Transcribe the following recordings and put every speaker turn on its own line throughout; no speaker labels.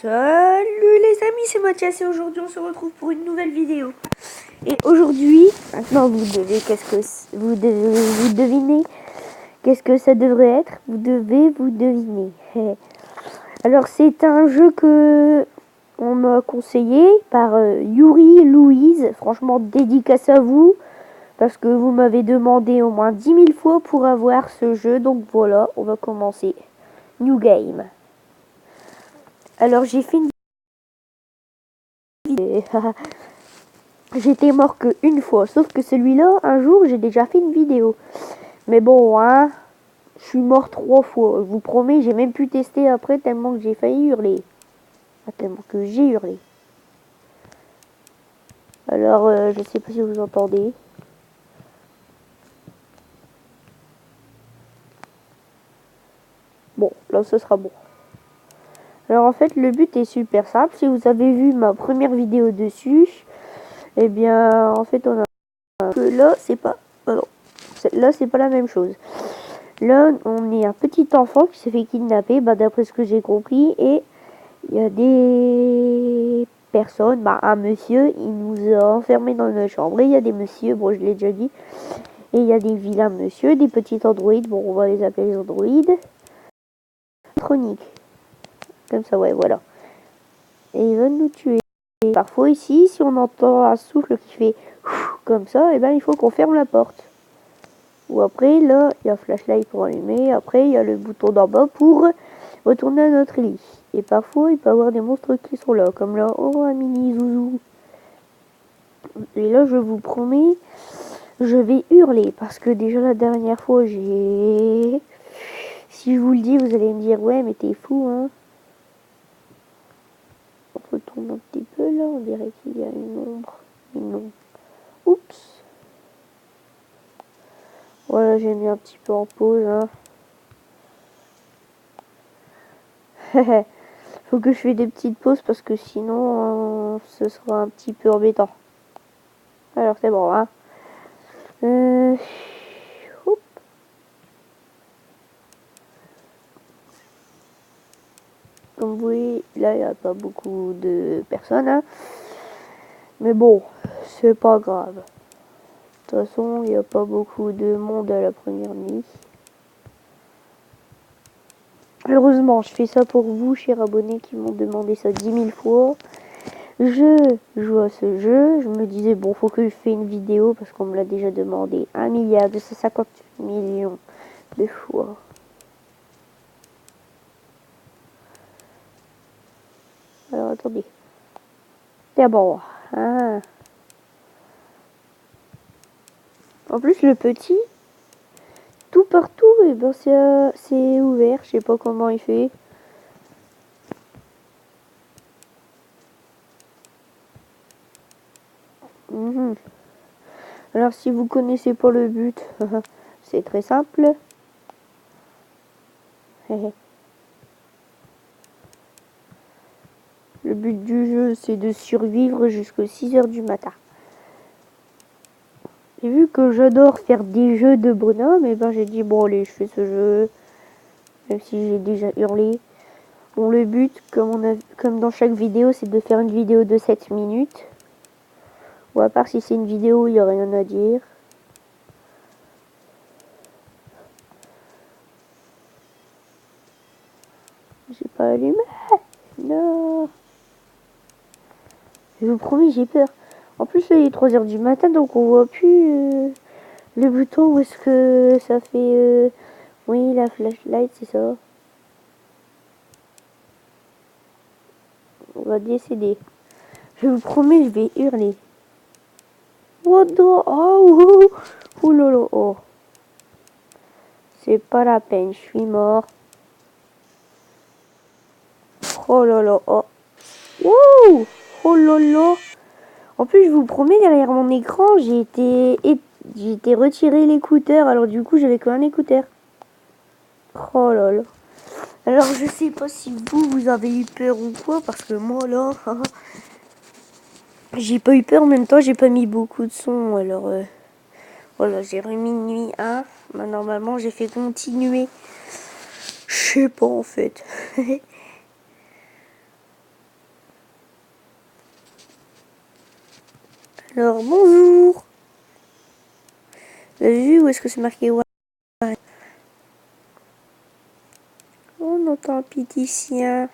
Salut les amis, c'est Mathias et aujourd'hui on se retrouve pour une nouvelle vidéo. Et aujourd'hui, maintenant vous devez vous devinez qu'est-ce que ça devrait être. Vous devez vous deviner. Alors c'est un jeu que on m'a conseillé par Yuri Louise. Franchement dédicace à vous parce que vous m'avez demandé au moins 10 000 fois pour avoir ce jeu. Donc voilà, on va commencer. New game. Alors j'ai fait une J'étais mort que une fois, sauf que celui-là, un jour, j'ai déjà fait une vidéo. Mais bon, hein, je suis mort 3 fois. Je vous promets, j'ai même pu tester après tellement que j'ai failli hurler. Tellement que j'ai hurlé. Alors, je sais pas si vous entendez. Bon, là, ce sera bon. Alors, en fait, le but est super simple. Si vous avez vu ma première vidéo dessus, eh bien, en fait, on a... Là, c'est pas... non. Là, c'est pas la même chose. Là, on est un petit enfant qui s'est fait kidnapper, d'après ce que j'ai compris, et il y a des personnes, un monsieur, il nous a enfermés dans une chambre, et il y a des messieurs, bon, je l'ai déjà dit, et il y a des vilains monsieur, des petits androïdes, bon, on va les appeler les androïdes, électroniques, comme ça, ouais, voilà. Et ils veulent nous tuer. Et parfois ici, si on entend un souffle qui fait comme ça, et ben il faut qu'on ferme la porte. Ou après, là, il y a un flashlight pour allumer. Après, il y a le bouton d'en bas pour retourner à notre lit. Et parfois, il peut y avoir des monstres qui sont là. Comme là, oh, un mini zouzou. Et là, je vous promets, je vais hurler. Parce que déjà, la dernière fois, j'ai... Si je vous le dis, vous allez me dire, ouais, mais t'es fou, hein. On retourne un petit peu, là. On dirait qu'il y a une ombre. Une ombre. Oups. Voilà, j'ai mis un petit peu en pause, hein. Faut que je fasse des petites pauses parce que sinon ce sera un petit peu embêtant. Alors c'est bon, hein. Hop. Comme vous voyez, là il n'y a pas beaucoup de personnes, hein. Mais bon, c'est pas grave. De toute façon, il n'y a pas beaucoup de monde à la première nuit. Heureusement, je fais ça pour vous, chers abonnés, qui m'ont demandé ça 10 000 fois. Je joue à ce jeu, je me disais, bon, faut que je fasse une vidéo, parce qu'on me l'a déjà demandé 1,250 milliard de fois. Alors, attendez. D'abord, hein. En plus, le petit, tout partout, et ben c'est ouvert, je sais pas comment il fait. Alors si vous connaissez pas le but, c'est très simple. Le but du jeu, c'est de survivre jusqu'aux 6 heures du matin. Et vu que j'adore faire des jeux de bonhomme, et ben j'ai dit bon allez, je fais ce jeu, même si j'ai déjà hurlé. Bon, le but, comme dans chaque vidéo, c'est de faire une vidéo de 7 minutes. Ou à part si c'est une vidéo où il n'y a rien à dire. J'ai pas allumé. Non. Je vous promets, j'ai peur. En plus, là, il est 3 heures du matin, donc on voit plus le bouton où est-ce que ça fait... Oui, la flashlight, c'est ça. On va décéder. Je vous promets, je vais hurler. What the... Oh, oh lolo, oh. C'est pas la peine, je suis mort. Oh lolo, oh. Wouh. Oh lolo. En plus, je vous promets, derrière mon écran, j'ai été retiré l'écouteur. Alors du coup, j'avais qu'un écouteur. Oh lolo. Alors je sais pas si vous avez eu peur ou quoi, parce que moi là, j'ai pas eu peur, en même temps j'ai pas mis beaucoup de son, alors voilà, j'ai remis nuit 1, normalement j'ai fait continuer, je sais pas en fait. Alors, bonjour. Vous avez vu où est-ce que c'est marqué? On entend un petit chien.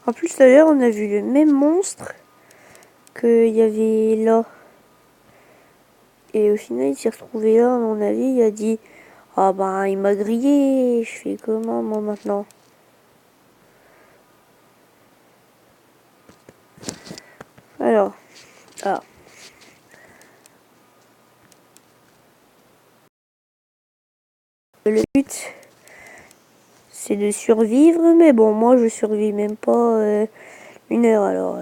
En plus, tout à l'heure, on a vu le même monstre qu'il y avait là. Et au final, il s'est retrouvé là, à mon avis. Il a dit, ah ben, il m'a grillé. Je fais comment, moi, maintenant? Alors, ah. Le but, c'est de survivre. Mais bon, moi, je survis même pas 1 heure, alors...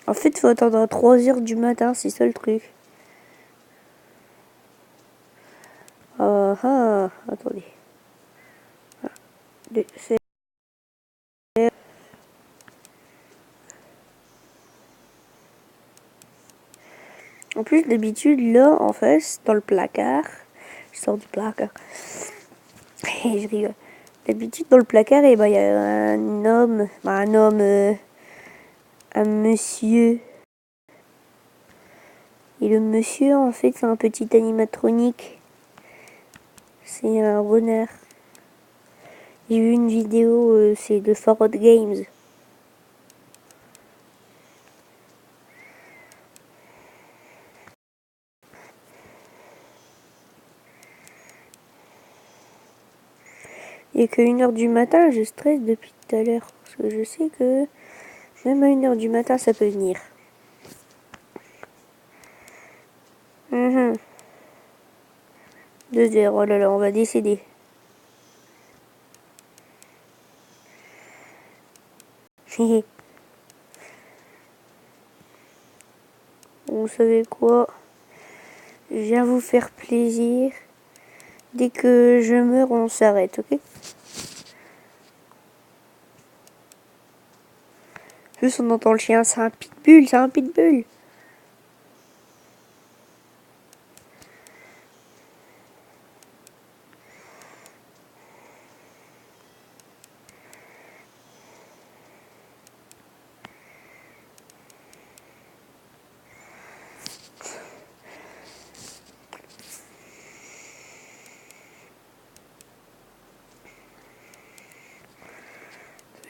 En fait, il faut attendre à 3 h du matin, c'est ça le truc. Attendez. En plus, d'habitude, là, en face, dans le placard, je sors du placard, et je rigole. D'habitude, dans le placard, et ben, il y a un monsieur. Et le monsieur, en fait, c'est un petit animatronique. C'est un renard. J'ai vu une vidéo, c'est de Farod Games. Et qu'à 1 h du matin, je stresse depuis tout à l'heure. Parce que je sais que même à 1 h du matin, ça peut venir. 2 h, oh là là, on va décéder. Vous savez quoi? Je viens vous faire plaisir. Dès que je meurs, on s'arrête, ok? Plus on entend le chien, c'est un pitbull, c'est un pitbull.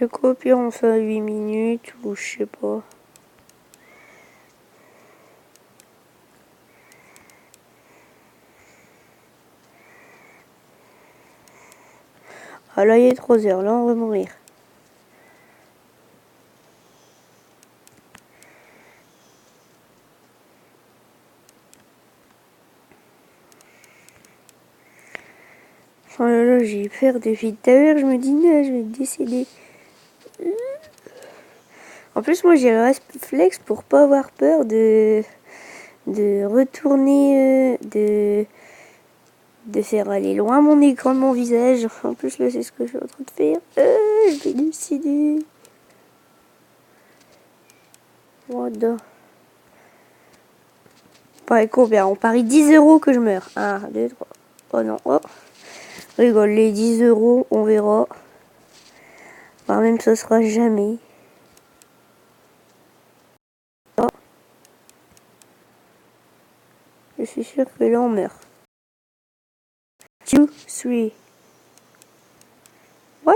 Le copier, on fait à 8 minutes ou je sais pas. Ah là, il est 3 h, là on va mourir. Oh là là, j'ai peur depuis tout à l'heure, je me dis non, je vais décéder. En plus, moi j'ai le réflexe pour pas avoir peur de retourner, de faire aller loin mon écran de mon visage. En plus, là, c'est ce que je suis en train de faire. Je vais décider. Voilà. Pareil, combien? On parie 10 € que je meurs. 1, 2, 3. Oh non, oh. Rigole, les 10 €, on verra. Enfin, même ça sera jamais. Oh. Je suis sûr que là, on meurt. 2, 3. What?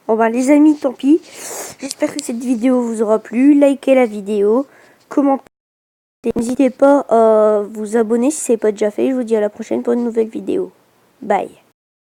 Bon bah les amis, tant pis. J'espère que cette vidéo vous aura plu. Likez la vidéo, commentez. N'hésitez pas à vous abonner si ce n'est pas déjà fait. Je vous dis à la prochaine pour une nouvelle vidéo. Bye.